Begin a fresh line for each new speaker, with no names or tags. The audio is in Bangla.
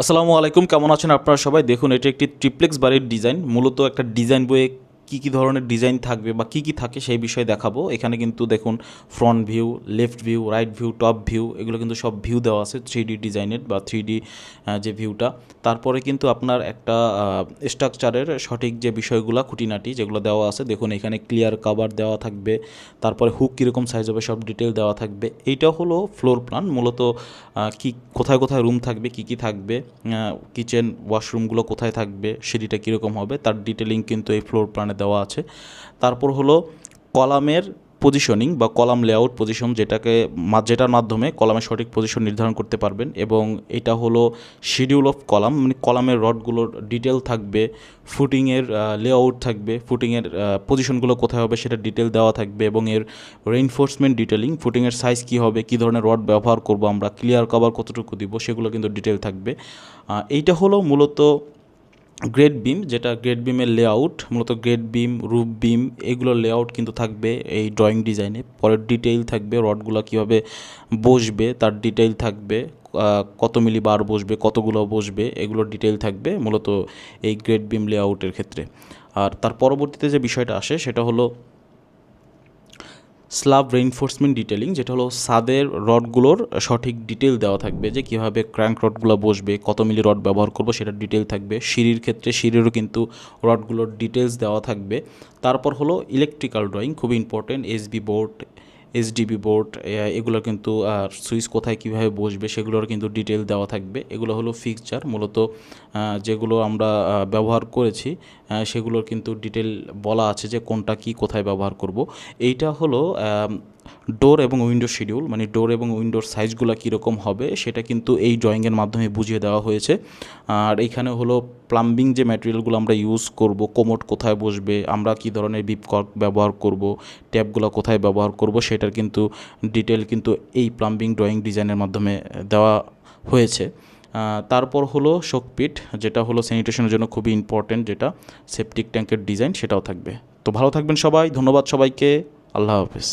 আসসালামু আলাইকুম, কেমন আছেন আপনারা সবাই? দেখুন, এটি একটি ট্রিপ্লেক্স বাড়ির ডিজাইন। মূলত একটা ডিজাইন বইয়ে কী কী ধরনের ডিজাইন থাকবে বা কী কী থাকে সেই বিষয়ে দেখাবো। এখানে কিন্তু দেখুন, front view, left view, right view, top view, এগুলো কিন্তু সব ভিউ দেওয়া আছে 3D ডিজাইনের বা 3D যে ভিউটা। তারপরে কিন্তু আপনার একটা স্ট্রাকচারের সঠিক যে বিষয়গুলো খুঁটিনাটি যেগুলো দেওয়া আছে, দেখুন এখানে ক্লিয়ার কভার দেওয়া থাকবে। তারপরে হুক কীরকম সাইজ হবে সব ডিটেল দেওয়া থাকবে। এইটা হলো ফ্লোর প্ল্যান। মূলত কি কোথায় কোথায় রুম থাকবে, কি কি থাকবে, কিচেন ওয়াশরুমগুলো কোথায় থাকবে, সিঁড়িটা কীরকম হবে, তার ডিটেলিং কিন্তু এই ফ্লোর প্ল্যানে দেওয়া আছে। তারপর হলো কলামের পজিশনিং বা কলাম লেআউট পজিশন, যেটার মাধ্যমে কলামের সঠিক পজিশন নির্ধারণ করতে পারবেন। এবং এটা হলো শিডিউল অফ কলাম, মানে কলামের রডগুলোর ডিটেল থাকবে, ফুটিংয়ের লেআউট থাকবে, ফুটিংয়ের পজিশনগুলো কোথায় হবে সেটা ডিটেল দেওয়া থাকবে, এবং এর রেইনফোর্সমেন্ট ডিটেলিং, ফুটিংয়ের সাইজ কী হবে, কী ধরনের রড ব্যবহার করব আমরা, ক্লিয়ার কভার কতটুকু দিব, সেগুলো কিন্তু ডিটেল থাকবে। এইটা হলো মূলত গ্রেড বিম, যেটা গ্রেড বিমের লেআউট। মূলত গ্রেড বিম, রুফ বিম, এগুলোর লেআউট কিন্তু থাকবে এই ড্রয়িং ডিজাইনে। পরের ডিটেইল থাকবে রডগুলো কীভাবে বসবে তার ডিটেইল থাকবে, কত মিলি বার বসবে, কতগুলো বসবে, এগুলোর ডিটেইল থাকবে মূলত এই গ্রেড বিম লেআউটের ক্ষেত্রে। আর তার পরবর্তীতে যে বিষয়টা আসে সেটা হলো স্ল্যাব রেইনফোর্সমেন্ট ডিটেলিং, যেটা হলো ছাদের রডগুলোর সঠিক ডিটেল দেওয়া থাকবে, যে কীভাবে ক্র্যাঙ্ক রডগুলো বসবে, কত মিলি রড ব্যবহার করব সেটার ডিটেল থাকবে। সিঁড়ির ক্ষেত্রে সিঁড়িরও কিন্তু রডগুলোর ডিটেলস দেওয়া থাকবে। তারপর হলো ইলেকট্রিক্যাল ড্রয়িং, খুবই important. SB board, SDB board, এগুলো কিন্তু সুইচ কোথায় কীভাবে বসবে সেগুলোর কিন্তু ডিটেল দেওয়া থাকবে। এগুলো হলো ফিক্সচার, মূলত যেগুলো আমরা ব্যবহার করেছি সেগুলোর কিন্তু ডিটেল বলা আছে যে কোনটা কী কোথায় ব্যবহার করব। এইটা হলো ডোর এবং উইন্ডো শিডিউল, মানে ডোর এবং উইন্ডোর সাইজগুলো কীরকম হবে সেটা কিন্তু এই ড্রয়িংয়ের মাধ্যমে বুঝিয়ে দেওয়া হয়েছে। আর এইখানে হলো প্লাম্বিং যে ম্যাটেরিয়ালগুলো আমরা ইউজ করব, কোমোড কোথায় বসবে, আমরা কী ধরনের বিপ কর্ক ব্যবহার করব, ট্যাপগুলো কোথায় ব্যবহার করব, সেটার কিন্তু ডিটেল কিন্তু এই প্লাম্বিং ড্রয়িং ডিজাইনের মাধ্যমে দেওয়া হয়েছে। তারপর হলো শোকপিট, যেটা হলো স্যানিটেশনের জন্য খুবই ইম্পর্টেন্ট, যেটা সেপটিক ট্যাঙ্কের ডিজাইন সেটাও থাকবে। তো ভালো থাকবেন সবাই, ধন্যবাদ সবাইকে, আল্লাহ হাফেজ।